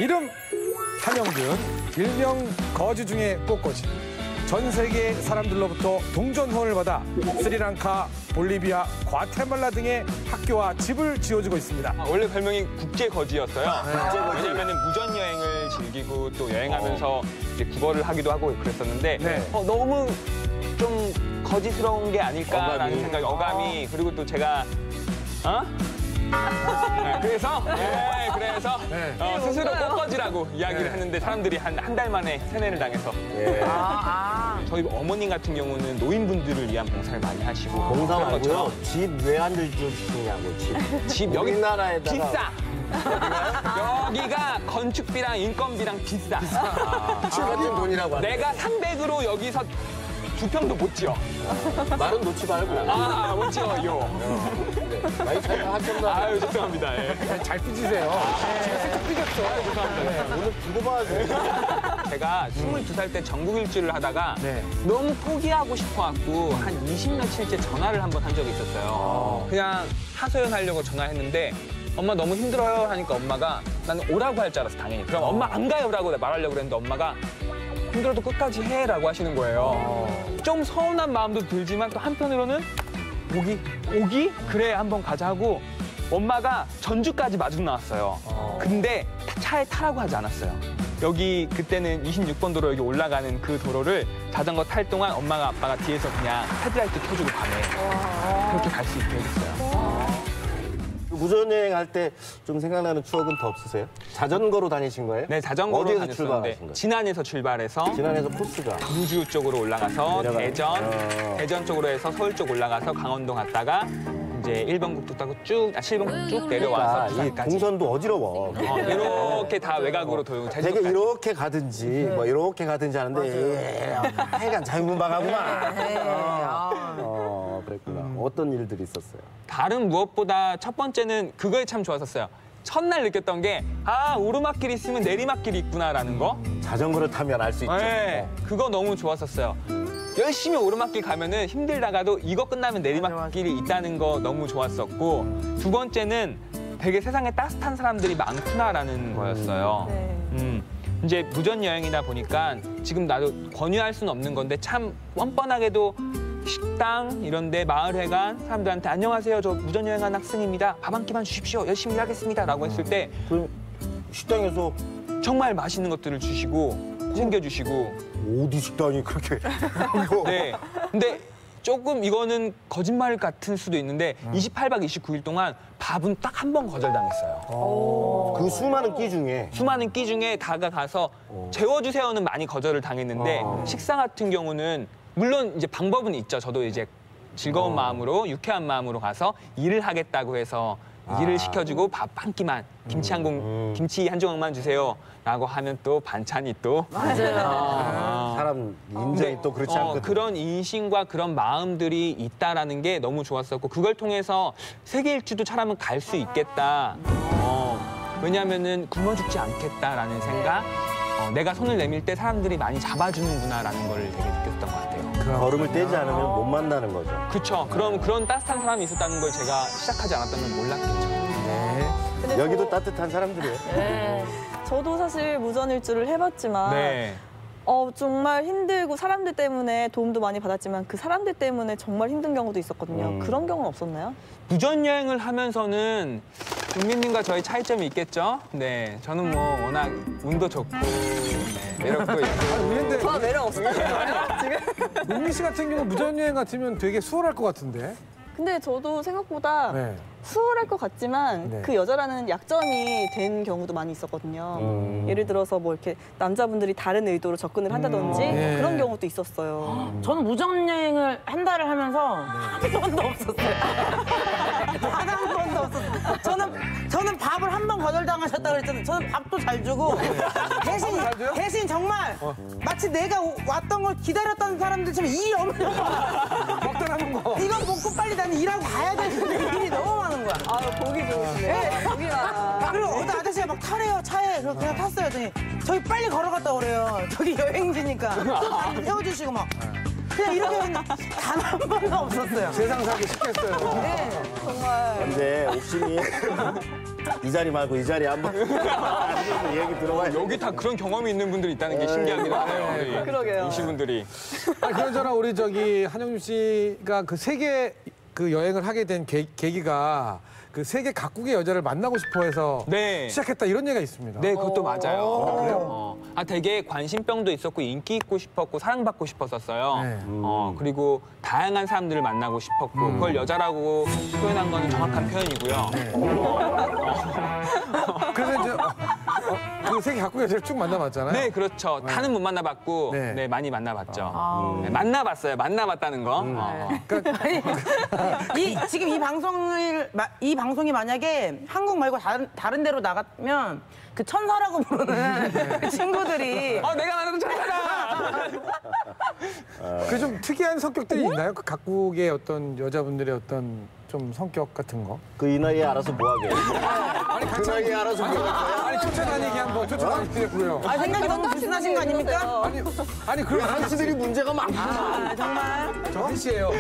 이름 한영균, 일명 거지 중에 꽃거지. 전 세계 사람들로부터 동전혼을 받아 스리랑카, 볼리비아, 과테말라 등의 학교와 집을 지어주고 있습니다. 원래 별명이 국제거지였어요. 왜냐하면 무전 여행을 즐기고 또 여행하면서 이제 국어를 하기도 하고 그랬었는데 너무 좀 거지스러운 게 아닐까라는 생각이, 어감이. 그리고 또 제가 그래서 스스로 꽃거지라고 이야기를 했는데 사람들이 한 달 만에 세뇌를 당해서. 저희 어머님 같은 경우는 노인분들을 위한 봉사를 많이 하시고. 봉사 그런 말고요. 것처럼 집 왜 안 들주시냐고, 집. 여기 우리나라에다가. 비싸. 여기가 건축비랑 인건비랑 비싸. 집 같은 돈이라고 하네. 내가 300으로 여기서 2평도 못 지어. 말은 놓지 말고. 못 지어요. 많이 차이가 한평도 아유, 죄송합니다. 예. 잘 삐지세요. 지금 살짝 삐졌어. 죄송합니다. 오늘 두고 봐야죠. 제가 22살 때 전국 일주를 하다가 너무 포기하고 싶어갖고 한 20며칠째 전화를 한 번 한 적이 있었어요. 그냥 하소연하려고 전화했는데 엄마 너무 힘들어요 하니까 엄마가, 나는 오라고 할 줄 알았어, 당연히. 그럼 엄마 안 가요라고 말하려고 그랬는데 엄마가 힘들어도 끝까지 해라고 하시는 거예요. 좀 서운한 마음도 들지만 또 한편으로는 오기? 그래, 한번 가자 하고 엄마가 전주까지 마중 나왔어요. 근데 차에 타라고 하지 않았어요. 여기 그때는 26번 도로 여기 올라가는 그 도로를 자전거 탈 동안 엄마가 아빠가 뒤에서 그냥 헤드라이트 켜주고 밤에 그렇게 갈 수 있게 해줬어요. 무전여행 할 때 좀 생각나는 추억은 더 없으세요? 자전거로 다니신 거예요? 네, 자전거로 어디에서 다녔었는데 출발하신 거예요? 진안에서 출발해서 진안에서 코스가. 광주 쪽으로 올라가서 대전 쪽으로 해서 서울 쪽 올라가서 강원도 갔다가 이제 1번 국도 타고 7번 국도 쭉 내려와서 이 부산까지. 동선도 어지러워. 이렇게 다 외곽으로 도용. 되게 이렇게 가든지 뭐 이렇게 가든지 하는데 하여간 자유분방하구만. 그랬구나. 어떤 일들이 있었어요? 다른 무엇보다 첫 번째는 그거에 참 좋았었어요. 첫날 느꼈던 게 오르막길이 있으면 내리막길이 있구나라는 거. 자전거를 타면 알 수 있죠. 네, 그거 너무 좋았었어요. 열심히 오르막길 가면은 힘들다가도 이거 끝나면 내리막길이 있다는 거 너무 좋았었고, 두 번째는 되게 세상에 따뜻한 사람들이 많구나라는 거였어요. 이제 무전 여행이다 보니까 지금 나도 권유할 수는 없는 건데 참 뻔뻔하게도 식당 이런 데 마을회관 사람들한테 안녕하세요, 저 무전 여행한 학생입니다. 밥 한 끼만 주십시오. 열심히 일하겠습니다. 라고 했을 때 그럼 식당에서 정말 맛있는 것들을 주시고 챙겨주시고. 어디 식당이 그렇게 네. 근데 조금 이거는 거짓말 같을 수도 있는데 28박 29일 동안 밥은 딱 한 번 거절당했어요. 그 수많은 끼 중에 수많은 끼 중에 다가가서 재워주세요는 많이 거절을 당했는데 식사 같은 경우는 물론 이제 방법은 있죠. 저도 이제 즐거운 마음으로 유쾌한 마음으로 가서 일을 하겠다고 해서 일을 시켜주고 밥 한 끼만 김치 한 조각만 주세요라고 하면 또 반찬이 또 사람 인정이 또 그렇지 않거든요. 그런 인심과 그런 마음들이 있다라는 게 너무 좋았었고, 그걸 통해서 세계 일주도 차라면 갈 수 있겠다. 왜냐하면은 굶어 죽지 않겠다라는 생각. 내가 손을 내밀 때 사람들이 많이 잡아주는구나라는 걸 되게 느꼈던 것 같아요. 걸음을 떼지 않으면 못 만나는 거죠. 그렇죠. 그런 따뜻한 사람이 있었다는 걸 제가 시작하지 않았다면 몰랐겠죠. 여기도 따뜻한 사람들이에요. 네. 저도 사실 무전일주를 해봤지만 네. 정말 힘들고 사람들 때문에 도움도 많이 받았지만 그 사람들 때문에 정말 힘든 경우도 있었거든요. 그런 경우는 없었나요? 무전 여행을 하면서는 윤민님과 저희 차이점이 있겠죠? 네, 저는 뭐 워낙 운도 좋고 매력도 있고. 저 매력 없어요. 지금? 용민 씨 같은 경우 무전여행 같으면 되게 수월할 것 같은데. 근데 저도 생각보다 수월할 것 같지만 그 여자라는 약점이 된 경우도 많이 있었거든요. 예를 들어서 뭐 이렇게 남자분들이 다른 의도로 접근을 한다든지 뭐 그런 경우도 있었어요. 저는 무전여행을 한 달을 하면서 한 번도 없었어요. 단 한 번도 없었어요. 저는 밥을 한 번 거절당하셨다고 그랬잖아요. 저는 밥도 잘 주고 대신 정말 마치 내가 왔던 걸 기다렸던 사람들처럼 일이 없는 거야. 먹다라는 거. 이거 먹고 빨리 나는 일하고 가야 되는데 일이 너무 많은 거야. 보기 좋으시네. 보기 많아. 그리고 어떤 아저씨가 막 타래요, 차에. 그래서 그냥 탔어요. 그랬더니 저희 빨리 걸어갔다 오래요. 저기 여행지니까. 세워주시고 막. 그냥 이렇게 단 한 번도 없었어요. 세상 살기 쉽겠어요. 네. 정말. 근데 옥신이 이 자리 말고 이 자리에 한번 얘기 들어봐야 여기 다 그런 경험이 있는 분들이 있다는 게 신기하긴 하네요. 우리 그러게요. 이시분들이. 그러잖아 우리 저기 한영준 씨가 그 세계 그 여행을 하게 된 계기가 그 세계 각국의 여자를 만나고 싶어해서 네. 시작했다 이런 얘기가 있습니다. 네, 그것도 맞아요. 그래요? 되게 관심병도 있었고 인기 있고 싶었고 사랑받고 싶었었어요. 네. 그리고 다양한 사람들을 만나고 싶었고 그걸 여자라고 표현한 거는 정확한 표현이고요. 그래서 이제 그 세계 각국의 여자를 쭉 만나봤잖아요. 네, 그렇죠. 다는 못 만나봤고 네. 네, 많이 만나봤죠. 네, 만나봤어요. 만나봤다는 거. 지금 이 방송이 만약에 한국 말고 다른 데로 나가면 그 천사라고 부르는 그 친구들이 내가 만나는 천사다! 그 좀 특이한 성격들이 있나요? 그 각국의 어떤 여자분들의 어떤 좀 성격 같은 거? 그 이 나이에 알아서 뭐하게. 아니 그 나이에 알아서 뭐하게. 아니 쫓아다니기 한번 쫓아다니려고요. 생각이 너무 불순하신 거 아닙니까? 아니 그럼 당신들이 문제가 많아. 정말. 정희 씨예요.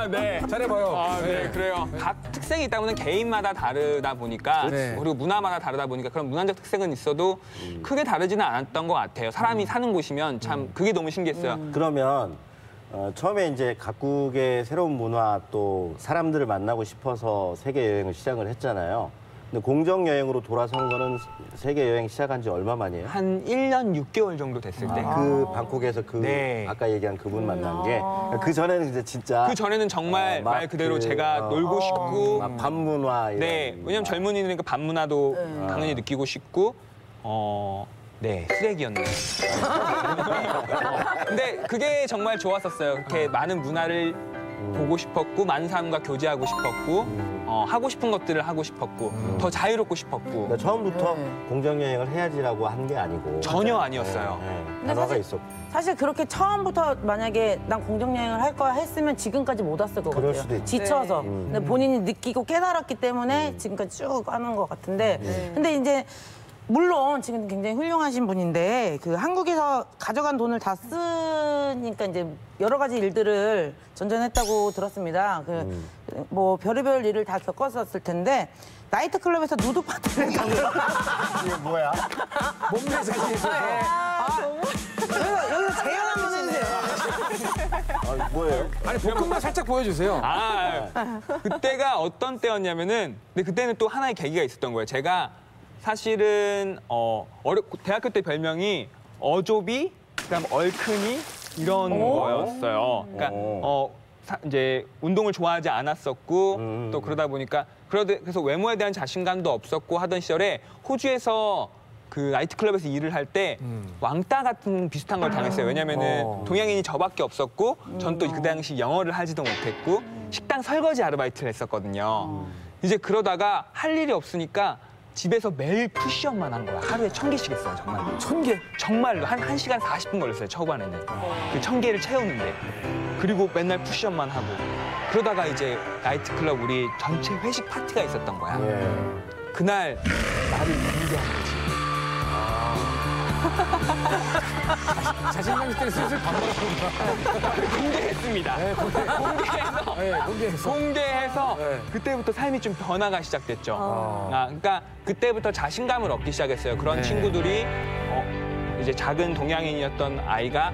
네. 잘해봐요. 네, 그래요. 각 특색이 있다 보면 개인마다 다르다 보니까 네. 그리고 문화마다 다르다 보니까 그런 문화적 특색은 있어도 크게 다르지는 않았던 것 같아요. 사람이 사는 곳이면 참 그게 너무 신기했어요. 그러면 처음에 이제 각국의 새로운 문화 또 사람들을 만나고 싶어서 세계 여행을 시작을 했잖아요. 근데 공정 여행으로 돌아선 거는 세계 여행 시작한 지 얼마 만이에요? 한 1년 6개월 정도 됐을 때. 그 방콕에서 그 네. 아까 얘기한 그분 만난 게 그 전에는 이제 진짜 그 전에는 정말 막 말 그대로 그, 제가 놀고 싶고 막 밤문화 이런 네, 왜냐면 젊은이들이니까 밤문화도 당연히 느끼고 싶고 네, 쓰레기였네요. 근데 그게 정말 좋았었어요. 그렇게 많은 문화를 보고 싶었고 많은 사람과 교제하고 싶었고 하고 싶은 것들을 하고 싶었고 더 자유롭고 싶었고 그러니까 처음부터 공정 여행을 해야지라고 한 게 아니고 전혀 아니었어요. 변화가 있었고. 사실 그렇게 처음부터 만약에 난 공정여행을 할 거야 했으면 지금까지 못 왔을 것 그럴 같아요. 수도 있지. 지쳐서. 근데 본인이 느끼고 깨달았기 때문에 지금까지 쭉 하는 것 같은데. 근데 이제 물론 지금 굉장히 훌륭하신 분인데 그 한국에서 가져간 돈을 다 쓰니까 이제 여러 가지 일들을 전전했다고 들었습니다. 그 뭐 별의별 일을 다 겪었었을 텐데 나이트클럽에서 누드 파티를 했다고요. 이게 뭐야? 몸매 자신이 있어서. 여기서 재연 한번 해주세요. 뭐예요? 아니 볶음만 살짝 보여주세요. 그때가 어떤 때였냐면은 근데 그때는 또 하나의 계기가 있었던 거예요. 제가 사실은 대학교 때 별명이 어조비, 그다음 얼큰이 이런 거였어요. 그러니까 이제 운동을 좋아하지 않았었고 또 그러다 보니까 그래서 외모에 대한 자신감도 없었고 하던 시절에 호주에서 그 나이트클럽에서 일을 할 때 왕따 같은 비슷한 걸 당했어요. 왜냐면은 동양인이 저밖에 없었고 전 또 그 당시 영어를 하지도 못했고 식당 설거지 아르바이트를 했었거든요. 이제 그러다가 할 일이 없으니까 집에서 매일 푸시업만 한 거야. 하루에 1000개씩 했어요, 정말. 1000개? 정말로. 한 1시간 40분 걸렸어요, 초반에는. 그 1000개를 채우는데. 그리고 맨날 푸시업만 하고. 그러다가 이제 나이트클럽 우리 전체 회식 파티가 있었던 거야. 그날 나를 공개한 거지. 자신감 있을 때 슬슬 반발하는구나. 공개했습니다. 공개해서 네. 그때부터 삶이 좀 변화가 시작됐죠. 그러니까 그때부터 자신감을 얻기 시작했어요. 그런 친구들이 이제 작은 동양인이었던 아이가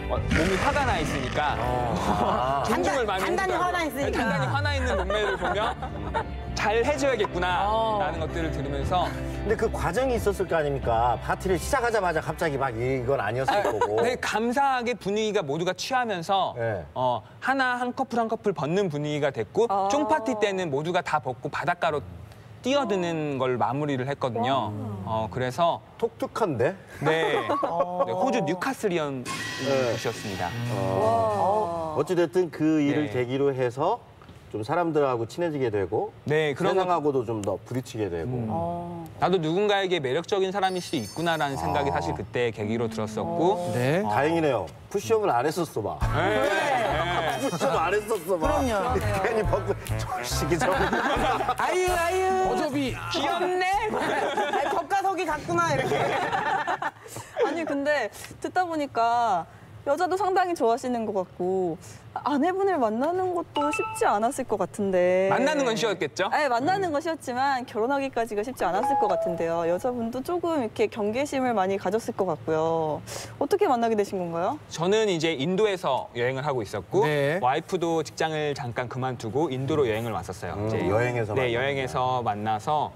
몸이 화가 나 있으니까 존중을 많이 단단히 해주더라고요. 화나 있으니까. 단단히 화나 있는 몸매를 보면 잘 해줘야겠구나라는 것들을 들으면서 근데 그 과정이 있었을 거 아닙니까? 파티를 시작하자마자 갑자기 막 이건 아니었을 거고. 되게 감사하게 분위기가 모두가 취하면서 네. 하나 한 커플 벗는 분위기가 됐고 쫑파티 때는 모두가 다 벗고 바닷가로 뛰어드는 걸 마무리를 했거든요. 그래서 독특한데? 네, 호주 뉴카슬이었습니다. 어찌됐든 그 일을 네. 계기로 해서 좀 사람들하고 친해지게 되고 네, 그런 세상하고도 좀 더 부딪히게 되고. 나도 누군가에게 매력적인 사람일 수 있구나라는 생각이 사실 그때 계기로 들었었고 네. 다행이네요. 푸시업을 안 했었어 봐. 푸시업 안 했었어 봐. 그럼요. 괜히 벗고 저시기 저. 아유. 어조비. 귀엽네. 겉과 속이 같구나 이렇게. 아니 근데 듣다 보니까 여자도 상당히 좋아하시는 것 같고 아내분을 만나는 것도 쉽지 않았을 것 같은데. 만나는 건 쉬웠겠죠? 네, 만나는 건 쉬웠지만 결혼하기까지가 쉽지 않았을 것 같은데요. 여자분도 조금 이렇게 경계심을 많이 가졌을 것 같고요. 어떻게 만나게 되신 건가요? 저는 이제 인도에서 여행을 하고 있었고 네. 와이프도 직장을 잠깐 그만두고 인도로 여행을 왔었어요. 이제 여행에서 네, 만났구나. 여행에서 만나서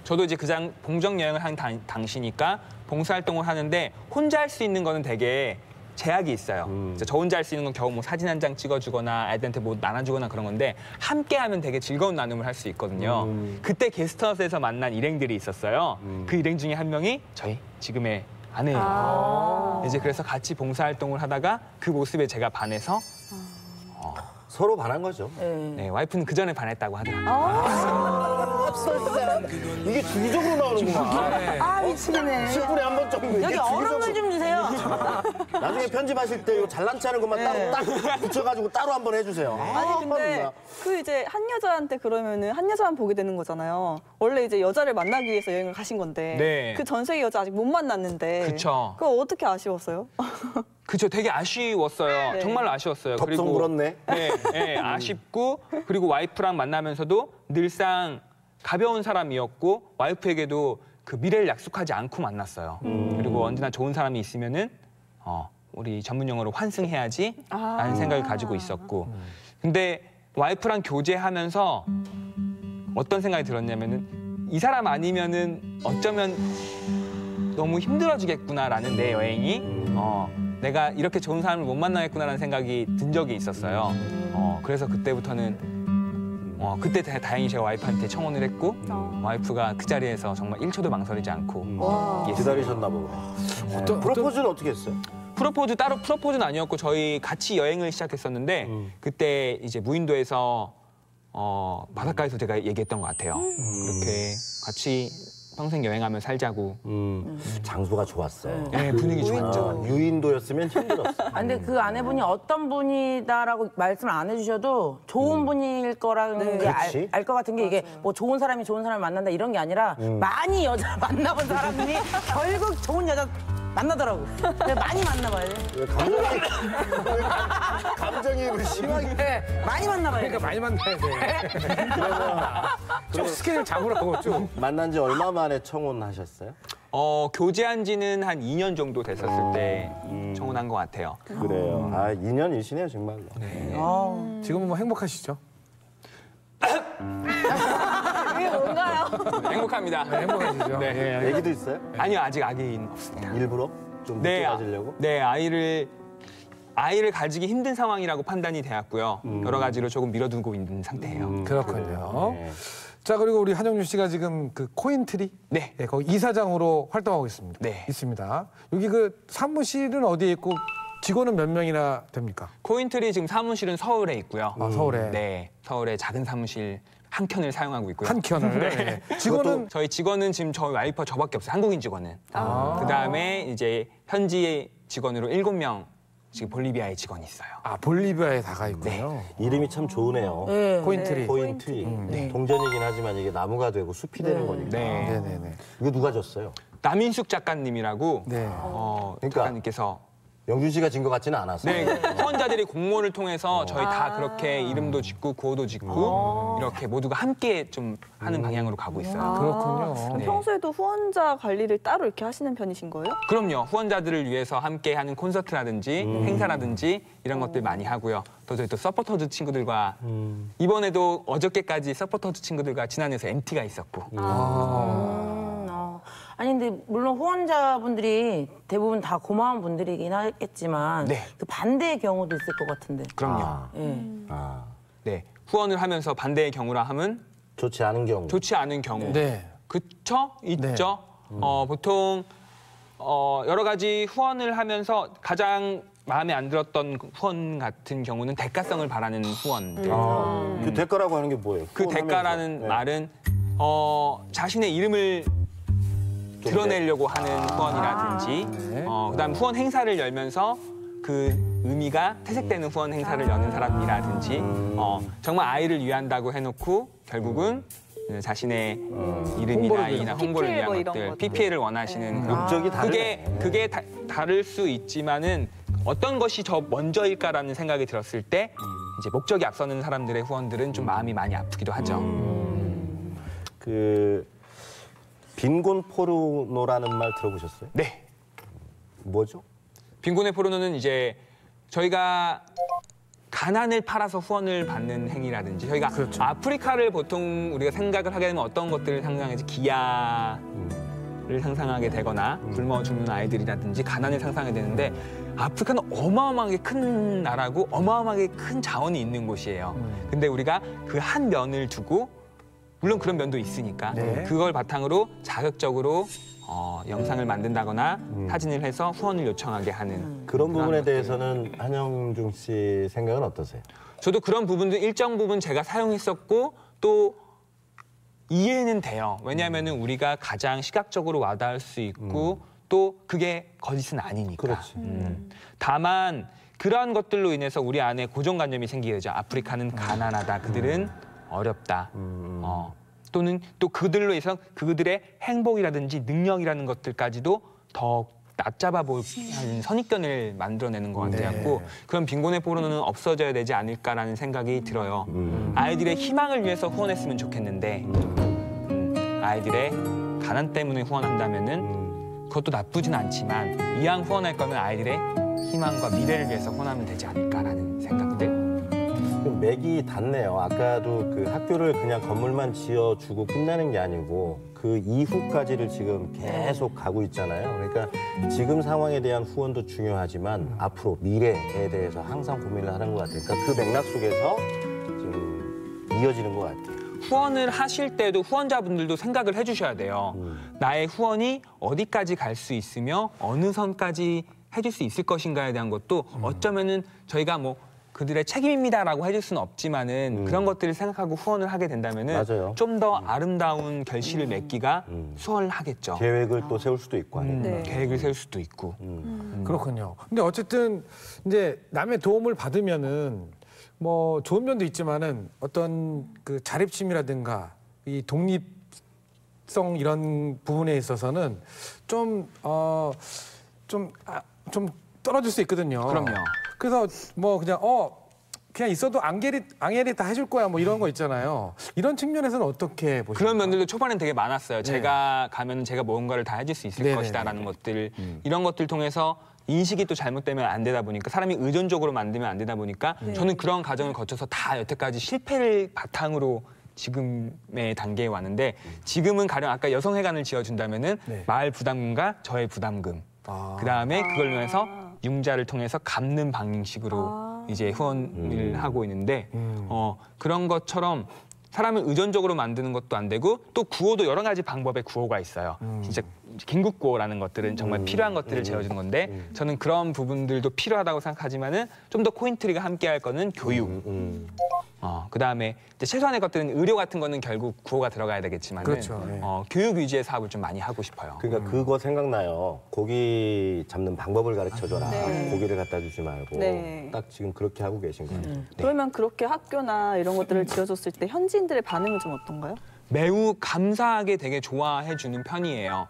저도 이제 봉정 여행을 한 당시니까 봉사활동을 하는데 혼자 할 수 있는 거는 되게 제약이 있어요. 저 혼자 할 수 있는 건 겨우 뭐 사진 한 장 찍어주거나 아이들한테 뭐 나눠주거나 그런 건데 함께 하면 되게 즐거운 나눔을 할 수 있거든요. 그때 게스트하우스에서 만난 일행들이 있었어요. 그 일행 중에 한 명이 저희 지금의 아내예요. 이제 그래서 같이 봉사활동을 하다가 그 모습에 제가 반해서 서로 반한 거죠. 네, 와이프는 그 전에 반했다고 하더라고요. 이게 주기적으로 나오는구나. 아, 미치겠네. 10분에 한 번 정도. 여기 이게 얼음물 좀 주세요. 나중에 편집하실 때 이거 잘난 체하는 것만 따로 딱 붙여가지고 따로 한번 해주세요. 아니 근데 그 이제 한 여자한테 그러면은 한 여자만 보게 되는 거잖아요. 원래 이제 여자를 만나기 위해서 여행을 가신 건데 네. 그 전 세계 여자 아직 못 만났는데. 그쵸. 그거 어떻게 아쉬웠어요? 그쵸, 되게 아쉬웠어요. 네. 정말로 아쉬웠어요. 덥석 물었네. 네, 네, 아쉽고 그리고 와이프랑 만나면서도 늘상 가벼운 사람이었고 와이프에게도 그 미래를 약속하지 않고 만났어요. 그리고 언제나 좋은 사람이 있으면은 우리 전문 용어로 환승해야지 라는 생각을 가지고 있었고 근데 와이프랑 교제하면서 어떤 생각이 들었냐면은 이 사람 아니면은 어쩌면 너무 힘들어지겠구나라는 내 여행이 내가 이렇게 좋은 사람을 못 만나겠구나라는 생각이 든 적이 있었어요. 그래서 그때부터는 그때 다행히 제가 와이프한테 청혼을 했고 와이프가 그 자리에서 정말 1초도 망설이지 않고 기다리셨나 보네. 프로포즈는 어떻게 했어요? 따로 프로포즈는 아니었고 저희 같이 여행을 시작했었는데 그때 이제 무인도에서 바닷가에서 제가 얘기했던 것 같아요. 그렇게 같이 평생 여행하며 살자고. 장소가 좋았어요. 네, 분위기 좋았죠. 유인도였으면 힘들었어. 아, 근데 그 아내분이 어떤 분이다라고 말씀을 안 해주셔도 좋은 분일 거라는 게 그치? 알 것 같은 게 이게 뭐 좋은 사람이 좋은 사람을 만난다 이런 게 아니라 많이 여자를 만나본 사람이 결국 좋은 여자 만나더라고. 근데 많이 만나봐야 돼. 왜 감정이 왜 심하게. 네, 많이 만나봐야 돼. 그러니까 많이 만나야 돼. 좀 스케줄 잡으라고 좀. 만난 지 얼마 만에 청혼하셨어요? 교제한 지는 한 2년 정도 됐었을 때 청혼한 것 같아요. 그래요. 2년이시네요, 정말로. 지금은 뭐 행복하시죠? 이게 뭔가요? 행복합니다. 행복하시죠? 네. 예. 애기도 있어요? 아니요, 아직 아기는 없습니다. 일부러? 좀 늦게 가지려고? 네, 아이를 가지기 힘든 상황이라고 판단이 되었고요. 여러 가지로 조금 밀어두고 있는 상태예요. 그렇군요. 네. 자, 그리고 우리 한영준 씨가 지금 그 코인트리? 네. 네, 거기 이사장으로 활동하고 있습니다. 네. 있습니다. 여기 그 사무실은 어디에 있고 직원은 몇 명이나 됩니까? 코인트리 지금 사무실은 서울에 있고요. 서울에. 네, 서울에 작은 사무실 한 켠을 사용하고 있고요. 한 켠을. 네. 직원은 저희 직원은 지금 저희 와이프 저밖에 없어요. 한국인 직원은. 그다음에 이제 현지 직원으로 7명 지금 볼리비아에 직원이 있어요. 볼리비아에 다가 있군요. 이름이 참 좋으네요. 코인트리. 포인트리. 동전이긴 하지만 이게 나무가 되고 숲이 되는 거니까. 네. 네네네. 이거 누가 줬어요? 남인숙 작가님이라고 네. 그러니까 작가님께서 영준 씨가 진 것 같지는 않았어요. 네, 후원자들이 공모를 통해서 저희 다 그렇게 이름도 짓고 구호도 짓고 이렇게 모두가 함께 좀 하는 방향으로 가고 있어요. 그렇군요. 네. 평소에도 후원자 관리를 따로 이렇게 하시는 편이신 거예요? 그럼요. 후원자들을 위해서 함께 하는 콘서트라든지 행사라든지 이런 것들 많이 하고요. 또 저희 또 서포터즈 친구들과 이번에도 어저께까지 서포터즈 친구들과 지난해에서 MT가 있었고 아니 근데 물론 후원자분들이 대부분 다 고마운 분들이긴 하겠지만 네. 그 반대의 경우도 있을 것 같은데. 그럼요. 예. 네, 후원을 하면서 반대의 경우라 함은 좋지 않은 경우. 좋지 않은 경우. 네. 그쵸? 있죠. 보통 여러 가지 후원을 하면서 가장 마음에 안 들었던 후원 같은 경우는 대가성을 바라는 후원들. 그 대가라고 하는 게 뭐예요? 그 후원하면서. 대가라는 네. 말은 자신의 이름을 드러내려고 하는 후원이라든지 그다음 후원 행사를 열면서 그 의미가 퇴색되는 후원 행사를 여는 사람이라든지 정말 아이를 위한다고 해놓고 결국은 자신의 이름이나 아이나 홍보를 위한 것들, PPL을 원하시는 목적이 다르네. 그게 다를 수 있지만은 어떤 것이 더 먼저일까라는 생각이 들었을 때 이제 목적이 앞서는 사람들의 후원들은 좀 마음이 많이 아프기도 하죠. 그 빈곤 포르노라는 말 들어보셨어요? 네. 뭐죠? 빈곤의 포르노는 이제 저희가 가난을 팔아서 후원을 받는 행위라든지 저희가 그렇죠. 아프리카를 보통 우리가 생각을 하게 되면 어떤 것들을 상상하지 기아를 상상하게 되거나 굶어 죽는 아이들이라든지 가난을 상상하게 되는데 아프리카는 어마어마하게 큰 나라고 어마어마하게 큰 자원이 있는 곳이에요. 근데 우리가 그 한 면을 두고 물론 그런 면도 있으니까 네. 그걸 바탕으로 자극적으로 영상을 만든다거나 사진을 해서 후원을 요청하게 하는 그런 부분에 것들. 대해서는 한영중 씨 생각은 어떠세요? 저도 그런 부분들 일정 부분 제가 사용했었고 또 이해는 돼요. 왜냐하면은 우리가 가장 시각적으로 와닿을 수 있고 또 그게 거짓은 아니니까. 그렇지. 다만 그러한 것들로 인해서 우리 안에 고정관념이 생기게 되죠. 아프리카는 가난하다. 그들은 어렵다. 또는 또 그들로 해서 그들의 행복이라든지 능력이라는 것들까지도 더 낮잡아 보는 선입견을 만들어내는 것 같아갖고 그런 빈곤의 포르노는 없어져야 되지 않을까라는 생각이 들어요. 아이들의 희망을 위해서 후원했으면 좋겠는데 아이들의 가난 때문에 후원한다면은 그것도 나쁘진 않지만 이왕 후원할 거면 아이들의 희망과 미래를 위해서 후원하면 되지 않을까라는 생각들. 맥이 닿네요. 아까도 그 학교를 그냥 건물만 지어주고 끝나는 게 아니고 그 이후까지를 지금 계속 가고 있잖아요. 그러니까 지금 상황에 대한 후원도 중요하지만 앞으로 미래에 대해서 항상 고민을 하는 것 같으니까 그 맥락 속에서 지금 이어지는 것 같아요. 후원을 하실 때도 후원자분들도 생각을 해주셔야 돼요. 나의 후원이 어디까지 갈 수 있으며 어느 선까지 해줄 수 있을 것인가에 대한 것도 어쩌면은 저희가 뭐 그들의 책임입니다라고 해줄 수는 없지만은 그런 것들을 생각하고 후원을 하게 된다면은 좀 더 아름다운 결실을 맺기가 수월하겠죠. 계획을 또 세울 수도 있고 하니까. 네. 계획을 세울 수도 있고. 그렇군요. 근데 어쨌든 이제 남의 도움을 받으면은 뭐 좋은 면도 있지만은 어떤 그 자립심이라든가 이 독립성 이런 부분에 있어서는 좀 떨어질 수 있거든요. 그럼요. 그래서 뭐 그냥 있어도 앙헬이 다 해줄 거야 뭐 이런 거 있잖아요. 이런 측면에서는 어떻게 보십니까? 그런 면들도 초반엔 되게 많았어요. 제가 가면 제가 뭔가를 다 해줄 수 있을 네네네. 것이다라는 것들 이런 것들 통해서 인식이 또 잘못되면 안 되다 보니까 사람이 의존적으로 만들면 안 되다 보니까 저는 그런 과정을 거쳐서 다 여태까지 실패를 바탕으로 지금의 단계에 왔는데 지금은 가령 아까 여성회관을 지어준다면은 마을 부담금과 저의 부담금 그다음에 그걸 통해서 융자를 통해서 갚는 방식으로 이제 후원을 하고 있는데 그런 것처럼 사람을 의존적으로 만드는 것도 안 되고 또 구호도 여러 가지 방법의 구호가 있어요. 진짜 긴급 구호라는 것들은 정말 필요한 것들을 재어주는 건데 저는 그런 부분들도 필요하다고 생각하지만은 좀 더 코인트리가 함께할 거는 교육. 그다음에 이제 최소한의 것들은 의료 같은 거는 결국 구호가 들어가야 되겠지만은 그렇죠. 네. 교육 위주의 사업을 좀 많이 하고 싶어요. 그러니까 그거 생각나요. 고기 잡는 방법을 가르쳐줘라. 네. 고기를 갖다 주지 말고. 네. 딱 지금 그렇게 하고 계신 거예요. 그러면 그렇게 학교나 이런 것들을 지어줬을 때 현지인들의 반응은 좀 어떤가요? 매우 감사하게 되게 좋아해 주는 편이에요.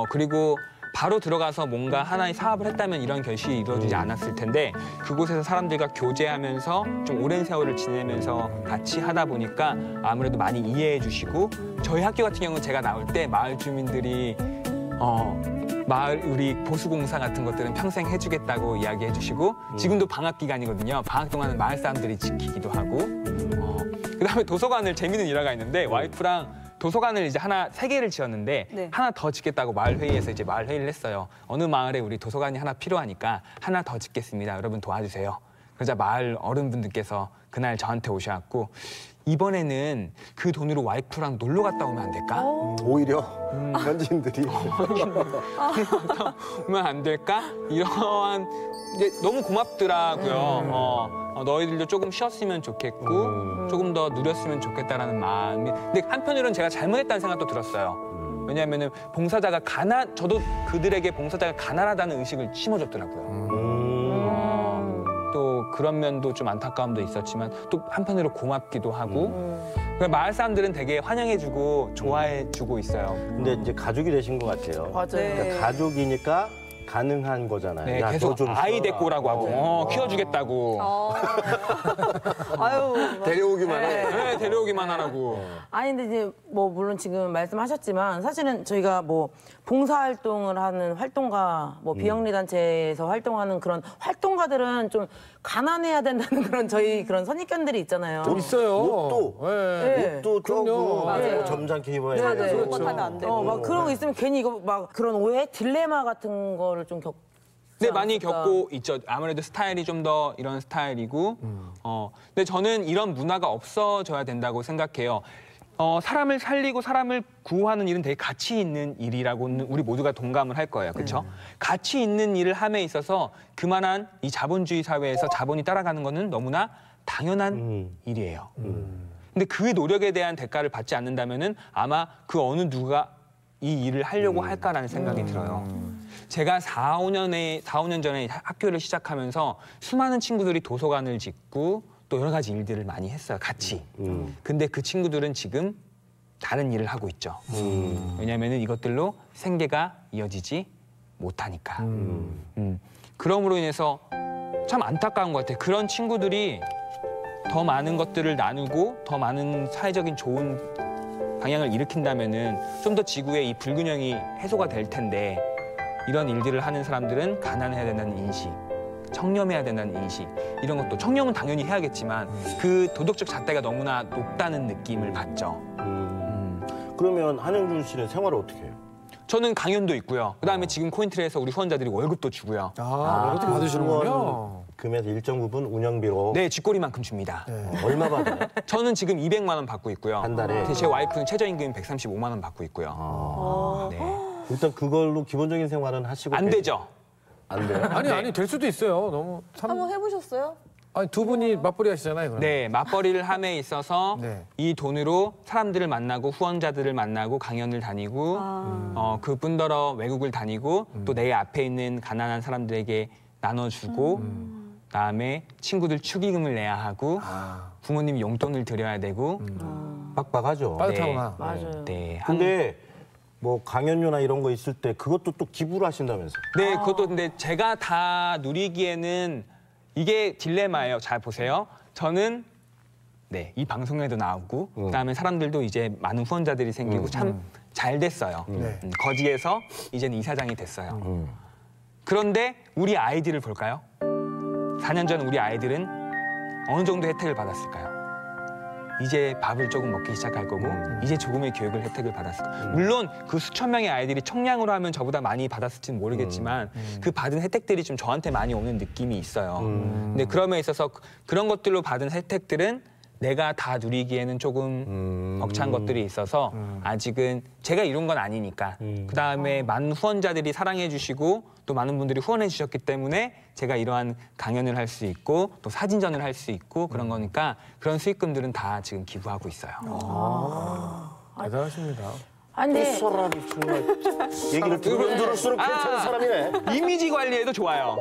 그리고 바로 들어가서 뭔가 하나의 사업을 했다면 이런 결실이 이루어지지 않았을 텐데 그곳에서 사람들과 교제하면서 좀 오랜 세월을 지내면서 같이 하다 보니까 아무래도 많이 이해해 주시고 저희 학교 같은 경우는 제가 나올 때 마을 주민들이 마을 우리 보수공사 같은 것들은 평생 해주겠다고 이야기해 주시고 지금도 방학 기간이거든요. 방학 동안은 마을 사람들이 지키기도 하고 그다음에 도서관을 재미있는 일화가 있는데 와이프랑 도서관을 이제 하나 3개를 지었는데 하나 더 짓겠다고 마을 회의에서 이제 마을 회의를 했어요. 어느 마을에 우리 도서관이 하나 필요하니까 하나 더 짓겠습니다. 여러분 도와주세요. 그러자 마을 어른분들께서 그날 저한테 오셔갖고 이번에는 그 돈으로 와이프랑 놀러 갔다 오면 안 될까? 오히려 현지인들이 오면 안 될까? 이러한 이제 너무 고맙더라고요. 너희들도 조금 쉬었으면 좋겠고 조금 더 누렸으면 좋겠다라는 마음이. 근데 한편으로는 제가 잘못했다는 생각도 들었어요. 왜냐하면은 봉사자가 저도 그들에게 봉사자가 가난하다는 의식을 심어줬더라고요. 또 그런 면도 좀 안타까움도 있었지만 또 한편으로 고맙기도 하고. 마을 사람들은 되게 환영해주고 좋아해주고 있어요. 근데 이제 가족이 되신 것 같아요. 맞아요. 그러니까 가족이니까 가능한 거잖아요. 네, 야, 계속 너좀 아이 쉬어라. 데리고 오라고 하고 키워주겠다고. 아유. 데려오기만 해. 네, 데려오기만 하라고. 아니 근데 이제 뭐 물론 지금 말씀하셨지만 사실은 저희가 뭐 봉사활동을 하는 활동가 뭐 비영리 단체에서 활동하는 그런 활동가들은 좀 가난해야 된다는 그런 저희 그런 선입견들이 있잖아요. 좀 있어요. 옷도. 네. 옷도 그럼요. 조금 맞아요. 뭐 점잖게 입어야 네, 네. 되고. 그런 것 하면 안 되고. 막 그런 거 있으면 괜히 이거 막 그런 오해, 딜레마 같은 거를 좀 겪. 네, 많이 겪고 있죠. 아무래도 스타일이 좀 더 이런 스타일이고, 근데 저는 이런 문화가 없어져야 된다고 생각해요. 사람을 살리고 사람을 구호하는 일은 되게 가치 있는 일이라고는 우리 모두가 동감을 할 거예요. 그렇죠? 가치 있는 일을 함에 있어서 그만한 이 자본주의 사회에서 자본이 따라가는 거는 너무나 당연한 일이에요. 근데 그 노력에 대한 대가를 받지 않는다면은 아마 그 어느 누가 이 일을 하려고 할까라는 생각이 들어요. 제가 4, 5년 전에 학교를 시작하면서 수많은 친구들이 도서관을 짓고 또 여러 가지 일들을 많이 했어요, 같이. 근데 그 친구들은 지금 다른 일을 하고 있죠. 왜냐하면 이것들로 생계가 이어지지 못하니까. 그럼으로 인해서 참 안타까운 것 같아요. 그런 친구들이 더 많은 것들을 나누고 더 많은 사회적인 좋은 방향을 일으킨다면은 좀 더 지구의 이 불균형이 해소가 될 텐데 이런 일들을 하는 사람들은 가난해야 된다는 인식, 청렴해야 된다는 인식 이런 것도 청렴은 당연히 해야겠지만 그 도덕적 잣대가 너무나 높다는 느낌을 받죠. 그러면 한영준 씨는 생활을 어떻게 해요? 저는 강연도 있고요. 그다음에 지금 코인트레에서 우리 후원자들이 월급도 주고요. 월급도 받으시는군요. 금에서 일정 부분 운영비로 네, 쥐꼬리만큼 줍니다. 얼마 받아요? 저는 지금 200만 원 받고 있고요. 한 달에? 근데 제 와이프는 최저임금 135만 원 받고 있고요. 네. 일단 그걸로 기본적인 생활은 하시고 안 되죠. 안 돼요? 아니 될 수도 있어요. 너무 한번 해보셨어요? 아니 두 분이 맞벌이 하시잖아요. 그럼. 네, 맞벌이를 함에 있어서 네. 이 돈으로 사람들을 만나고 후원자들을 만나고 강연을 다니고 그뿐더러 외국을 다니고 또 내 앞에 있는 가난한 사람들에게 나눠주고 그다음에 친구들 축의금을 내야 하고 부모님 용돈을 드려야 되고 빡빡하죠. 빠듯하구나. 맞아요. 네, 근데 뭐 강연료나 이런 거 있을 때 그것도 또 기부를 하신다면서요? 네, 그것도 근데 제가 다 누리기에는 이게 딜레마예요. 잘 보세요. 저는 네, 이 방송에도 나오고 그다음에 사람들도 이제 많은 후원자들이 생기고 참 잘 됐어요. 네. 거지에서 이제는 이사장이 됐어요. 그런데 우리 아이들을 볼까요? 4년 전 우리 아이들은 어느 정도 혜택을 받았을까요? 이제 밥을 조금 먹기 시작할 거고 이제 조금의 교육을 혜택을 받았을 거예요. 물론 그 수천 명의 아이들이 청량으로 하면 저보다 많이 받았을지는 모르겠지만 그 받은 혜택들이 좀 저한테 많이 오는 느낌이 있어요. 근데 그럼에 있어서 그런 것들로 받은 혜택들은 내가 다 누리기에는 조금 벅찬 것들이 있어서 아직은 제가 이룬 건 아니니까 그다음에 많은 후원자들이 사랑해 주시고 또 많은 분들이 후원해 주셨기 때문에 제가 이러한 강연을 할 수 있고 또 사진전을 할 수 있고 그런 거니까 그런 수익금들은 다 지금 기부하고 있어요. 대단하십니다. 아니 이 근데 사람이 정말 얘기를 들으면 들을수록 괜찮은 사람이네. 이미지 관리에도 좋아요.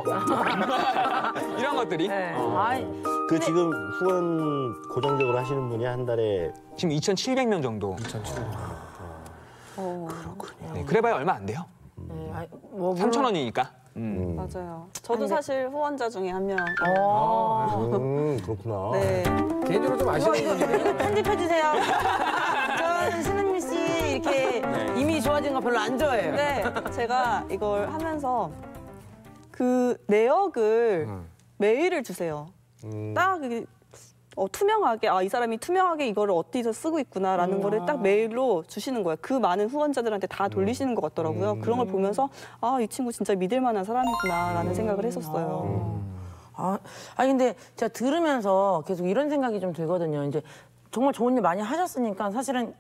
이런 것들이. 네. 아니, 그 지금 후원 고정적으로 하시는 분이 한 달에 지금 2,700명 정도. 2,700원. 그렇군요. 네, 그래봐야 얼마 안 돼요. 네, 아니, 뭐 물론- 3,000원이니까. 맞아요. 저도 사실 후원자 중에 한 명. 그렇구나. 네. 개인적으로 좀 아시는 분이 이거 편집해 주세요. 저는 신은미 씨 이렇게 이미지 좋아지는 거 별로 안 좋아해요. 네, 제가 이걸 하면서 그 내역을 메일을 주세요. 딱 이게 투명하게 이 사람이 투명하게 이거를 어디서 쓰고 있구나라는 거를 딱 메일로 주시는 거예요. 그 많은 후원자들한테 다 돌리시는 것 같더라고요. 그런 걸 보면서 이 친구 진짜 믿을 만한 사람이구나라는 생각을 했었어요. 아니 근데 제가 들으면서 계속 이런 생각이 좀 들거든요. 이제 정말 좋은 일 많이 하셨으니까 사실은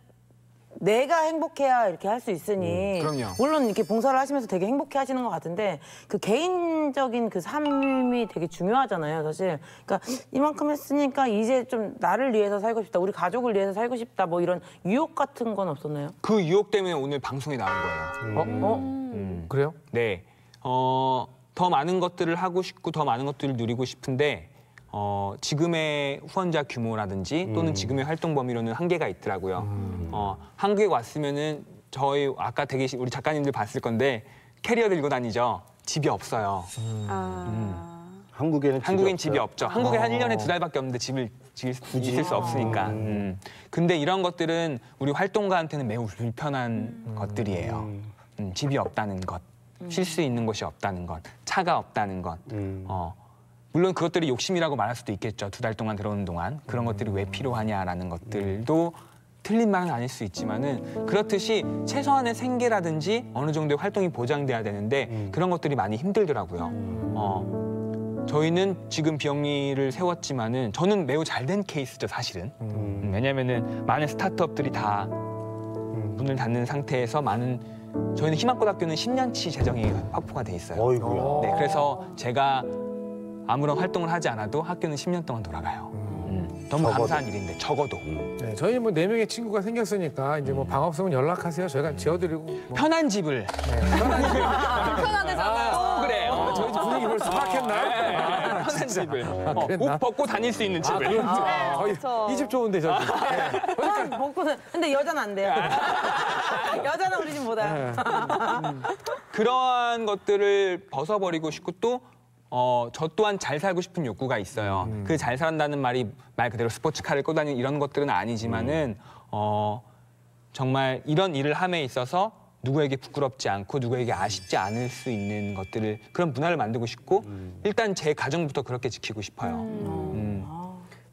내가 행복해야 이렇게 할 수 있으니 그럼요. 물론 이렇게 봉사를 하시면서 되게 행복해 하시는 것 같은데 그 개인적인 그 삶이 되게 중요하잖아요, 사실. 그러니까 이만큼 했으니까 이제 좀 나를 위해서 살고 싶다, 우리 가족을 위해서 살고 싶다, 뭐 이런 유혹 같은 건 없었나요? 그 유혹 때문에 오늘 방송에 나온 거예요. 그래요? 네. 더 많은 것들을 하고 싶고 더 많은 것들을 누리고 싶은데 지금의 후원자 규모라든지 또는 지금의 활동 범위로는 한계가 있더라고요. 한국에 왔으면은 저희 아까 되게 우리 작가님들 봤을 건데 캐리어 들고 다니죠. 집이 없어요. 한국에는 집이 없죠. 한국에 한 1년에 2달밖에 없는데 집을 있을 수 없으니까. 근데 이런 것들은 우리 활동가한테는 매우 불편한 것들이에요. 집이 없다는 것, 쉴 수 있는 곳이 없다는 것, 차가 없다는 것. 물론 그것들이 욕심이라고 말할 수도 있겠죠. 2달 동안 들어오는 동안. 그런 것들이 왜 필요하냐라는 것들도 틀린 말은 아닐 수 있지만은 그렇듯이 최소한의 생계라든지 어느 정도의 활동이 보장돼야 되는데 그런 것들이 많이 힘들더라고요. 저희는 지금 비영리를 세웠지만은 저는 매우 잘된 케이스죠, 사실은. 왜냐면은 많은 스타트업들이 다 문을 닫는 상태에서 저희는 희망고등학교는 10년치 재정이 확보가 돼 있어요. 어이구야. 네, 그래서 제가 아무런 활동을 하지 않아도 학교는 10년 동안 돌아가요. 너무 적어도. 감사한 일인데 적어도. 네, 저희 뭐 4명의 친구가 생겼으니까 이제 뭐 방 없으면 연락하세요. 저희가 지어드리고. 뭐. 편한 집을. 불편하대잖아요. 그래. 저희 집 분위기 벌써 파악했나? 편한 집을. 그랬나? 옷 벗고 다닐 수 있는 집을. 그렇죠. 이 집 좋은데 저기. 먹고는 근데 여자는 안 돼요. 여자는 우리 집 못해요. 그러한 것들을 벗어버리고 싶고 또 저 또한 잘 살고 싶은 욕구가 있어요. 그 잘 산다는 말이 말 그대로 스포츠카를 끌고 다니는 이런 것들은 아니지만은 정말 이런 일을 함에 있어서 누구에게 부끄럽지 않고 누구에게 아쉽지 않을 수 있는 것들을 그런 문화를 만들고 싶고 일단 제 가정부터 그렇게 지키고 싶어요.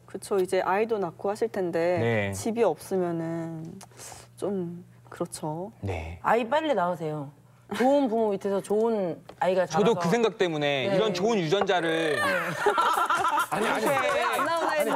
그렇죠. 이제 아이도 낳고 하실 텐데 네. 집이 없으면은 좀 그렇죠. 네. 아이 빨리 낳으세요. 좋은 부모 밑에서 좋은 아이가 자라서. 저도 그 생각 때문에 네. 이런 좋은 유전자를 아니. 안 나오나 했네.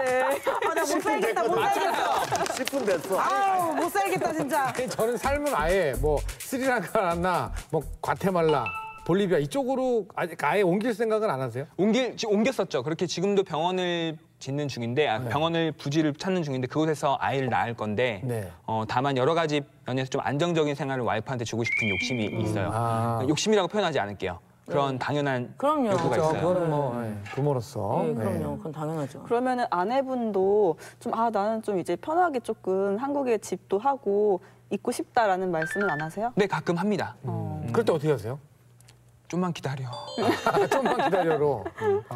나 못 살겠다, 못 살겠어. 10분 됐어. 아우, 못 살겠다, 진짜. 저는 삶은 아예 뭐 스리랑카나 뭐 과테말라, 볼리비아 이쪽으로 아예 옮길 생각은 안 하세요? 옮겼었죠. 그렇게 지금도 병원을 짓는 중인데 병원을 부지를 찾는 중인데 그곳에서 아이를 낳을 건데 네. 다만 여러 가지 면에서 좀 안정적인 생활을 와이프한테 주고 싶은 욕심이 있어요. 욕심이라고 표현하지 않을게요. 그런 당연한 그럼요. 욕구가 그렇죠. 있어요. 그거는 뭐 부모로서. 네, 그럼요. 그건 당연하죠. 그러면은 아내분도 좀 나는 좀 이제 편하게 조금 한국에 집도 하고 있고 싶다라는 말씀은 안 하세요? 네, 가끔 합니다. 그럴 때 어떻게 하세요? 좀만 기다려. 좀만 기다려로.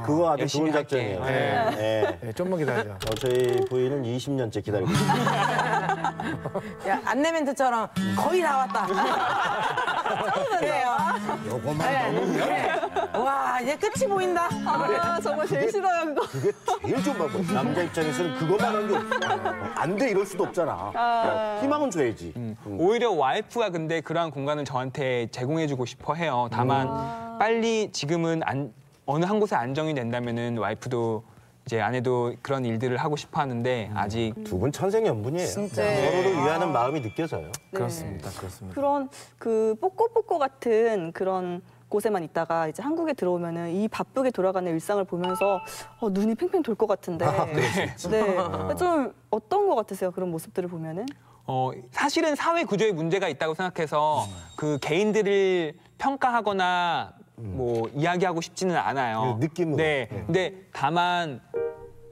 그거 아주 열심히 좋은 작전이에요. 할게. 네. 네, 좀만 기다려. 저희 부인은 20년째 기다리고 있어요. 야, 안내 멘트처럼 거의 다 왔다. 그래요. 요거만 넘으면 와, 이제 끝이 보인다. 아, 정말 제일 싫어요, 그거. 그게 제일 좋은 방법. 남자 입장에서는 그것만 하면 안 돼 이럴 수도 없잖아. 야, 희망은 줘야지. 오히려 와이프가 근데 그러한 공간을 저한테 제공해주고 싶어 해요. 다만 빨리 지금은 어느 한 곳에 안정이 된다면은 와이프도 이제 아내도 그런 일들을 하고 싶어 하는데 아직 두 분 천생연분이에요. 진짜. 서로를 위하는 마음이 느껴져요. 네. 그렇습니다. 그런 그 뽀꼬뽀꼬 같은 그런 곳에만 있다가 이제 한국에 들어오면은 이 바쁘게 돌아가는 일상을 보면서 눈이 팽팽 돌 것 같은데. 네. 좀 어떤 것 같으세요? 그런 모습들을 보면은? 사실은 사회 구조에 문제가 있다고 생각해서 그 개인들을 평가하거나 뭐 이야기하고 싶지는 않아요. 느낌으로. 네. 근데 다만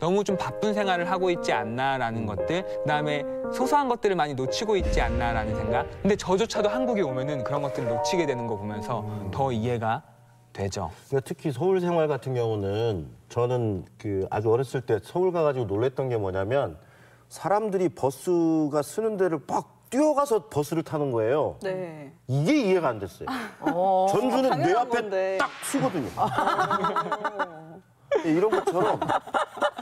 너무 좀 바쁜 생활을 하고 있지 않나라는 것들, 그다음에 소소한 것들을 많이 놓치고 있지 않나라는 생각. 근데 저조차도 한국에 오면은 그런 것들을 놓치게 되는 거 보면서 더 이해가 되죠. 그러니까 특히 서울 생활 같은 경우는 저는 그 아주 어렸을 때 서울 가가지고 놀랬던 게 뭐냐면 사람들이 버스가 쓰는 데를 막 뛰어가서 버스를 타는 거예요. 네. 이게 이해가 안 됐어요. 전주는 내 당연한 앞에 건데. 딱 쓰거든요.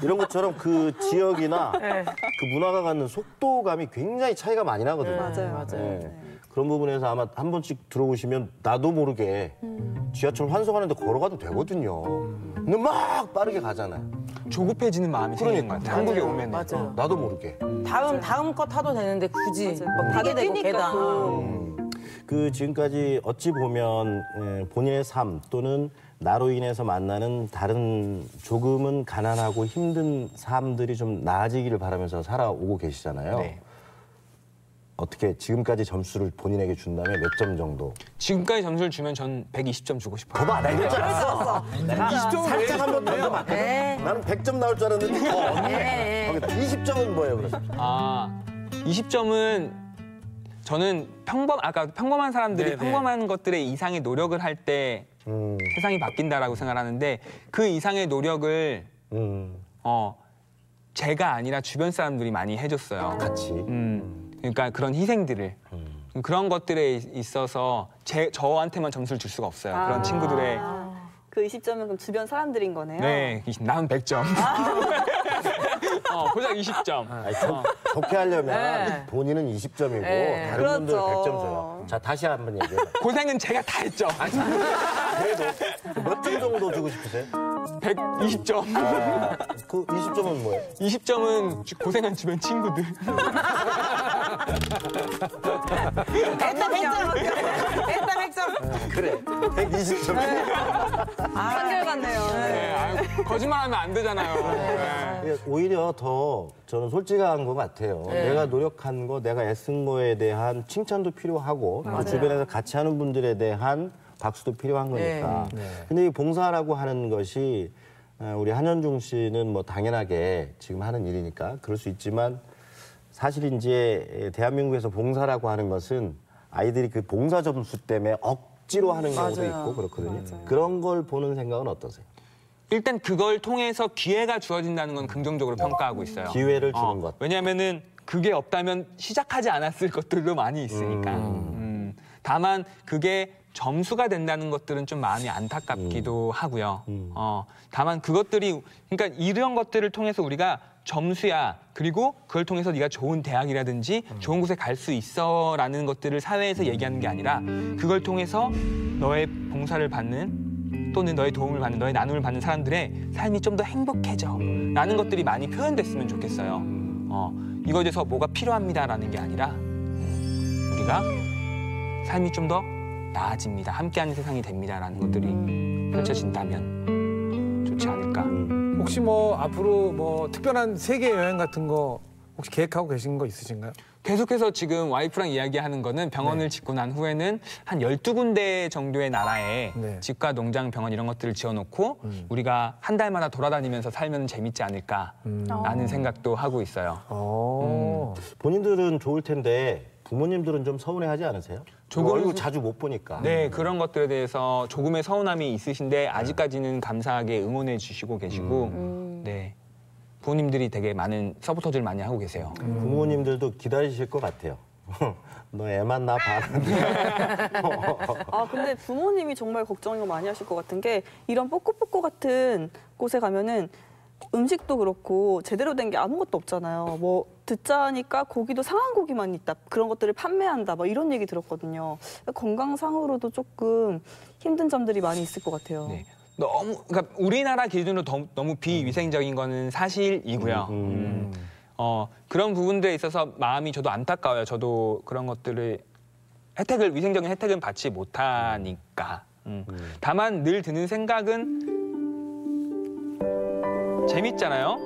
이런 것처럼 그 지역이나 그 문화가 갖는 속도감이 굉장히 차이가 많이 나거든요. 맞아요. 네. 그런 부분에서 아마 한 번씩 들어오시면 나도 모르게 지하철 환승하는데 걸어가도 되거든요. 근데 막 빠르게 가잖아요. 조급해지는 마음이 생기는 것 같아요. 한국에 오면 맞아요. 나도 모르게. 다음 거 타도 되는데 굳이 막 타게 되고 뛰니까 계단. 또. 그 지금까지 어찌 보면 본인의 삶 또는 나로 인해서 만나는 다른 조금은 가난하고 힘든 삶들이 좀 나아지기를 바라면서 살아오고 계시잖아요. 네. 어떻게 지금까지 점수를 본인에게 준다면 몇 점 정도? 지금까지 점수를 주면 전 120점 주고 싶어요. 거봐, 나 이럴 줄 알았어. 내가 20점을 살짝 한번 던져봤거든. 네. 나는 100점 나올 줄 알았는데 네. 20점은 뭐예요, 그럼? 20점은 저는 아까 평범한 사람들이 네네. 평범한 것들의 이상의 노력을 할 때 세상이 바뀐다라고 생각하는데 그 이상의 노력을 제가 아니라 주변 사람들이 많이 해줬어요. 같이. 그러니까 그런 희생들을 그런 것들에 있어서 저한테만 점수를 줄 수가 없어요. 그런 친구들의 그 20점은 그럼 주변 사람들인 거네요? 네, 난 100점. 고작 20점. 아니, 좋게 하려면 본인은 20점이고 다른 분들 그렇죠. 100점 줘요. 자, 다시 한번 얘기해요. 고생은 제가 다 했죠. 그래도 몇 점 정도 주고 싶으세요? 120점. 그 20점은 뭐예요? 20점은 고생한 주변 친구들. 일단 100점. 일단 100점. 그래, 120점. 한결같네요. 네, 아유, 거짓말하면 안 되잖아요. 네. 오히려 더 저는 솔직한 것 같아요. 내가 노력한 거, 내가 애쓴 거에 대한 칭찬도 필요하고 또 주변에서 같이 하는 분들에 대한 박수도 필요한 거니까. 근데 이 봉사라고 하는 것이 우리 한현중 씨는 뭐 당연하게 지금 하는 일이니까 그럴 수 있지만 사실 이제 대한민국에서 봉사라고 하는 것은 아이들이 그 봉사 점수 때문에 억지로 하는 경우도 있고 그렇거든요. 그런 걸 보는 생각은 어떠세요? 일단 그걸 통해서 기회가 주어진다는 건 긍정적으로 평가하고 있어요. 기회를 주는 것. 왜냐하면은 그게 없다면 시작하지 않았을 것들도 많이 있으니까. 다만 그게 점수가 된다는 것들은 좀 마음이 안타깝기도 하고요. 다만 그것들이 그러니까 이런 것들을 통해서 우리가 점수야 그리고 그걸 통해서 네가 좋은 대학이라든지 좋은 곳에 갈 수 있어라는 것들을 사회에서 얘기하는 게 아니라 그걸 통해서 너의 봉사를 받는 또는 너의 도움을 받는 너의 나눔을 받는 사람들의 삶이 좀 더 행복해져 라는 것들이 많이 표현됐으면 좋겠어요. 이거에 대해서 뭐가 필요합니다라는 게 아니라 우리가 삶이 좀 더 나아집니다. 함께하는 세상이 됩니다라는 것들이 펼쳐진다면 좋지 않을까. 혹시 뭐 앞으로 뭐 특별한 세계 여행 같은 거 혹시 계획하고 계신 거 있으신가요? 계속해서 지금 와이프랑 이야기하는 거는 병원을 짓고 난 후에는 한 12군데 정도의 나라에 집과 농장, 병원 이런 것들을 지어놓고 우리가 한 달마다 돌아다니면서 살면 재밌지 않을까라는 생각도 하고 있어요. 본인들은 좋을 텐데 부모님들은 좀 서운해하지 않으세요? 얼굴 자주 못 보니까. 네, 그런 것들에 대해서 조금의 서운함이 있으신데 아직까지는 감사하게 응원해 주시고 계시고 네. 부모님들이 되게 많은 서포터즈를 많이 하고 계세요. 부모님들도 기다리실 것 같아요. 너 애만 나 봐라. 근데 부모님이 정말 걱정을 많이 하실 것 같은 게 이런 뽀꼬뽀꼬 같은 곳에 가면은 음식도 그렇고 제대로 된 게 아무것도 없잖아요. 뭐 듣자니까 고기도 상한 고기만 있다. 그런 것들을 판매한다. 뭐 이런 얘기 들었거든요. 건강상으로도 조금 힘든 점들이 많이 있을 것 같아요. 네. 그러니까 우리나라 기준으로 너무 비위생적인 거는 사실이고요. 그런 부분들에 있어서 마음이 저도 안타까워요. 저도 그런 것들을 위생적인 혜택은 받지 못하니까. 다만 늘 드는 생각은 재밌잖아요.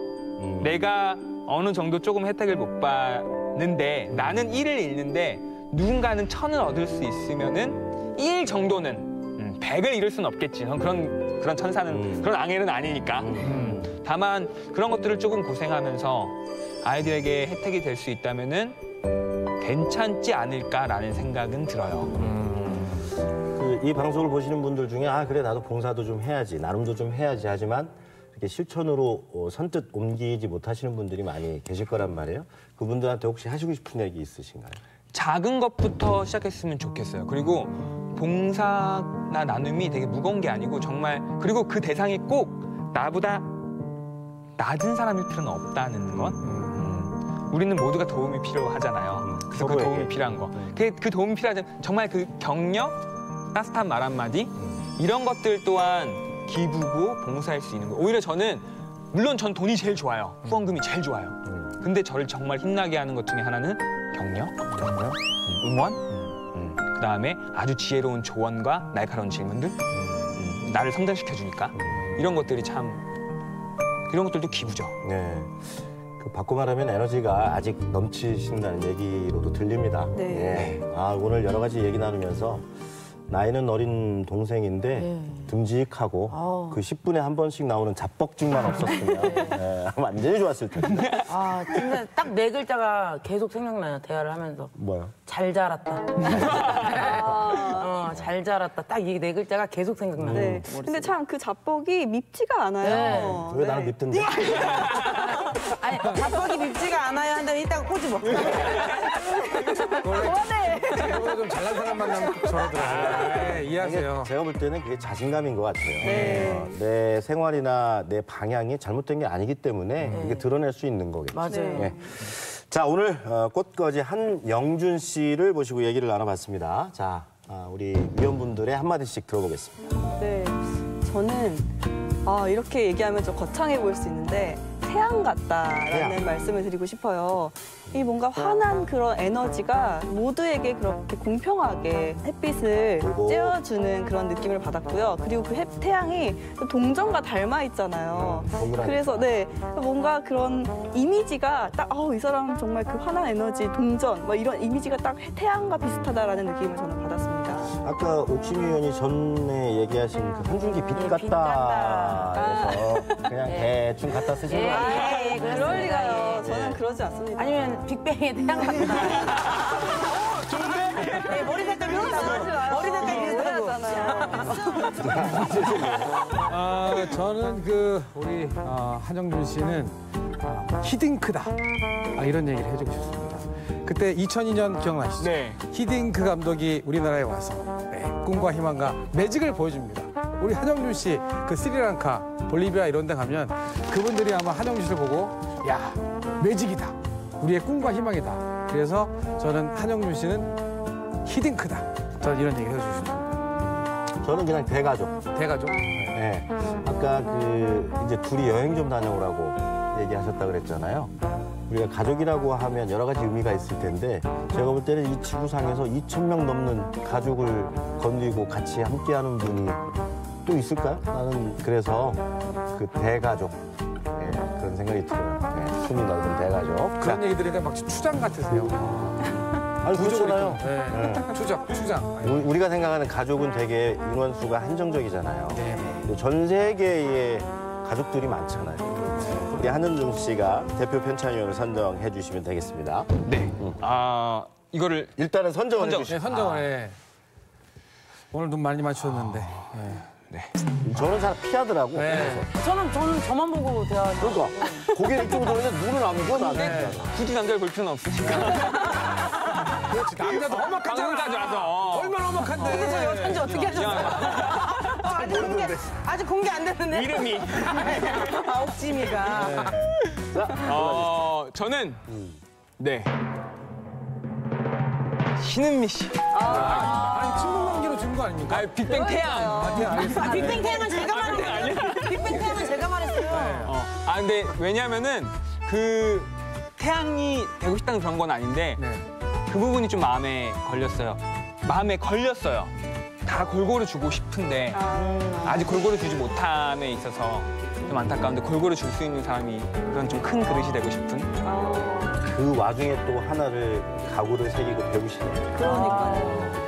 내가 어느 정도 조금 혜택을 못 받는데 나는 1을 잃는데 누군가는 1000을 얻을 수 있으면은 1 정도는 100을 잃을 수는 없겠지. 그런 천사는 그런 앙헬은 아니니까. 다만 그런 것들을 조금 고생하면서 아이들에게 혜택이 될 수 있다면은 괜찮지 않을까라는 생각은 들어요. 이 방송을 보시는 분들 중에 그래 나도 봉사도 좀 해야지, 나름도 좀 해야지 하지만 이렇게 실천으로 선뜻 옮기지 못하시는 분들이 많이 계실 거란 말이에요. 그분들한테 혹시 하시고 싶은 얘기 있으신가요? 작은 것부터 시작했으면 좋겠어요. 그리고 봉사나 나눔이 되게 무거운 게 아니고 정말 그리고 그 대상이 꼭 나보다 낮은 사람일 필요는 없다는 것. 우리는 모두가 도움이 필요하잖아요. 그래서 그 도움이 필요한 거. 그 도움이 필요하지 정말 그 격려, 따뜻한 말 한마디 이런 것들 또한 기부고 봉사할 수 있는 거. 오히려 저는 물론 전 돈이 제일 좋아요. 후원금이 제일 좋아요. 근데 저를 정말 힘나게 하는 것 중에 하나는 격려, 응원, 그다음에 아주 지혜로운 조언과 날카로운 질문들, 나를 성장시켜주니까 이런 것들이 참 이런 것들도 기부죠. 네. 바꿔 말하면 에너지가 아직 넘치신다는 얘기로도 들립니다. 네. 오늘 여러 가지 얘기 나누면서 나이는 어린 동생인데 듬직하고 그 10분에 한 번씩 나오는 잡벅증만 없었으면 완전히 좋았을 텐데. 아, 진짜 딱 네 글자가 계속 생각나요, 대화를 하면서. 뭐요? 잘 자랐다. 잘 자랐다. 딱 이 네 글자가 계속 생각나요. 네. 근데 참 그 잡복이 밉지가 않아요. 왜 나는 밉던데? 아니, 잡복이 밉지가 않아요 한다면 이따가 꼬집어. 그만해. 저보다 좀 잘난 사람 만나면 꼭 저러더라고요. 네, 이해하세요. 제가 볼 때는 그게 자신감인 것 같아요. 내 생활이나 내 방향이 잘못된 게 아니기 때문에 이게 드러낼 수 있는 거겠죠. 맞아요. 예. 자, 오늘 꽃거지 한영준 씨를 모시고 얘기를 나눠봤습니다. 자, 우리 위원분들의 한마디씩 들어보겠습니다. 네, 저는 이렇게 얘기하면 좀 거창해 보일 수 있는데 태양 같다라는 태양. 말씀을 드리고 싶어요. 이 뭔가 환한 그런 에너지가 모두에게 그렇게 공평하게 햇빛을 쬐어주는 그런 느낌을 받았고요. 그리고 그 태양이 동전과 닮아 있잖아요. 그래서 네, 뭔가 그런 이미지가 딱 이 사람 정말 그 환한 에너지, 동전 뭐 이런 이미지가 딱 태양과 비슷하다라는 느낌을 저는 받았습니다. 아까 옥심이 의원이 전에 얘기하신 그 한 줄기 빛 예, 빛 같다 같다. 해서 그냥 대충 갖다 쓰신 거 아니에요? 그럴 리가요. 저는 그러지 않습니다. 아니면 빅뱅의 태양 같다. 네, 머리 색깔 비슷하고. 머리 색깔 비슷하고. 저는 우리 한영준 씨는 히딩크다. 이런 얘기를 해주고 싶습니다. 그때 2002년 기억나시죠? 네. 히딩크 감독이 우리나라에 와서 꿈과 희망과 매직을 보여줍니다. 우리 한영준 씨 그 스리랑카, 볼리비아 이런 데 가면 그분들이 아마 한영준 씨를 보고 야, 매직이다. 우리의 꿈과 희망이다. 그래서 저는 한영준 씨는 히딩크다. 저는 이런 얘기를 해주고 싶습니다. 저는 그냥 대가족. 대가족. 네. 아까 이제 둘이 여행 좀 다녀오라고 얘기하셨다 그랬잖아요. 우리가 가족이라고 하면 여러 가지 의미가 있을 텐데 제가 볼 때는 이 지구상에서 2,000명 넘는 가족을 건드리고 같이 함께하는 분이 또 있을까요? 나는 그래서 그 대가족 그런 생각이 들어요. 품이 넓은 대가족. 그런 얘기 들으니까 막 추장 같으세요. 아니 그렇잖아요. 네. 추장. 우리가 생각하는 가족은 되게 인원수가 한정적이잖아요. 네. 근데 전 세계에 가족들이 많잖아요. 우리 한영준 씨가 대표 편찬위원을 선정해 주시면 되겠습니다. 네. 이거를 일단은 선정을 선정. 해주시죠. 네, 선정을 오늘 눈 많이 맞추셨는데. 저는 잘 피하더라고. 네. 저는 저만 보고 대화하죠. 그러니까 고개를 이쪽으로 돌리는데 눈을 안 보고 나는. 굳이 남자를 볼 필요는 없으니까. 그렇지, 남자도 험악하잖아. 방금까지 와서. 얼마나 험악한데. 근데 저 여잔지 어떻게 하셨어요? 아직 공개 안 됐는데. 이름이. 옥심이가. 저는 네. 신은미 씨. 아니, 친분 관계로 준 거 아닙니까? 빅뱅 태양. 네, 알겠습니다. 빅뱅 태양은 제가 말했어요. 빅뱅 태양은 제가 말했어요. 근데 왜냐면은 그 태양이 되고 싶다는 그런 건 아닌데 네. 그 부분이 좀 마음에 걸렸어요. 마음에 걸렸어요. 다 골고루 주고 싶은데 아직 골고루 주지 못함에 있어서 좀 안타까운데 골고루 줄 수 있는 사람이 그런 좀 큰 그릇이 되고 싶은. 그 와중에 또 하나를 각오를 새기고 배우시네요. 그러니까요.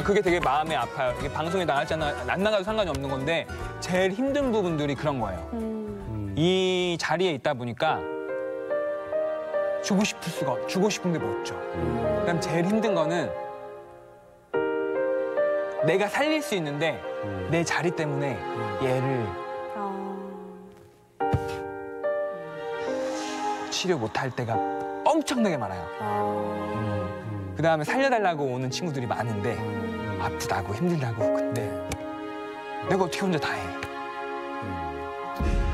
그게 되게 마음에 아파요. 이게 방송에 나갔잖아. 안 나가도 상관이 없는 건데 제일 힘든 부분들이 그런 거예요. 이 자리에 있다 보니까 주고 싶은 게 못 줘. 그다음 제일 힘든 거는 내가 살릴 수 있는데 내 자리 때문에 얘를 치료 못할 때가 엄청나게 많아요. 그다음에 살려달라고 오는 친구들이 많은데 아프다고 힘들다고 근데 내가 어떻게 혼자 다 해.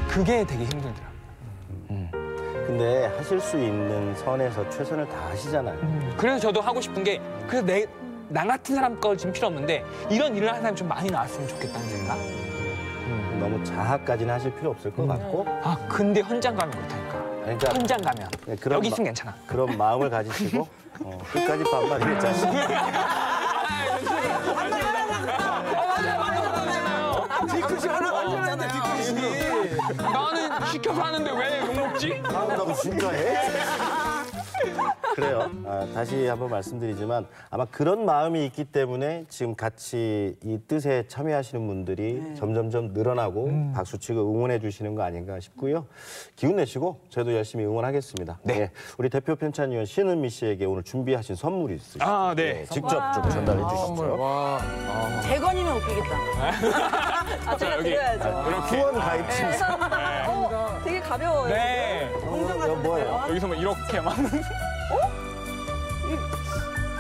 그게 되게 힘들더라고요. 근데 하실 수 있는 선에서 최선을 다하시잖아요. 그래서 저도 하고 싶은 게 그래서 나 같은 사람 거 지금 필요 없는데 이런 일을 하는 사람이 좀 많이 나왔으면 좋겠다는 생각. 너무 자학까지는 하실 필요 없을 것 같고. 근데 현장 가면 그렇다니까. 그러니까 현장 가면 그런 여기 있으면 괜찮아. 그런 마음을 가지시고 끝까지 반말이 자식. 뒤끝이 완전 했네, 뒤끝이. 나는 시켜서 하는데 왜 욕먹지? 나도 진짜 해? 그래요. 다시 한번 말씀드리지만 아마 그런 마음이 있기 때문에 지금 같이 이 뜻에 참여하시는 분들이 점점점 늘어나고 박수치고 응원해 주시는 거 아닌가 싶고요. 기운 내시고 저도 열심히 응원하겠습니다. 네. 우리 대표 편찬위원 신은미 씨에게 오늘 준비하신 선물이 있으시죠? 아, 네. 직접 좀 전달해 주시죠. 와. 재건이면 웃기겠다. 아, 제가 여기. 드려야죠. 후원 가입 심사. 되게 가벼워요. 네. 이거 뭐예요? 여기서 뭐 이렇게 막.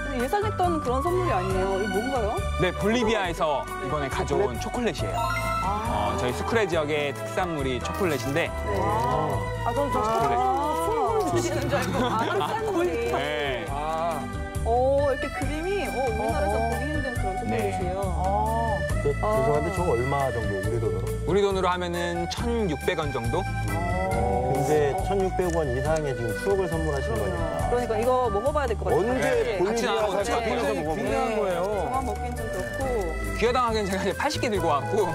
근데 예상했던 그런 선물이 아니에요. 이거 뭔가요? 네, 볼리비아에서 이번에 가져온 초콜릿이에요. 저희 수크레 지역의 특산물이 초콜릿인데. 아, 저는 저 주시는 줄 알고. 쌀물이. 네. 이렇게 그림이 우리나라에서 보기 힘든 그런 초콜릿이에요. 죄송한데 저거 얼마 정도 우리 돈으로? 우리 돈으로 하면은 1,600원 정도? 근데 1,600원 이상의 지금 추억을 선물하시는 거니까. 그러니까 이거 먹어봐야 될 것 같아요. 언제 같이 볼리비아 나와서 사진 같이 보내서 먹어보세요. 굉장한 거예요. 저만 먹긴 좀 그렇고. 귀하당하기엔 제가 이제 80개 들고 왔고.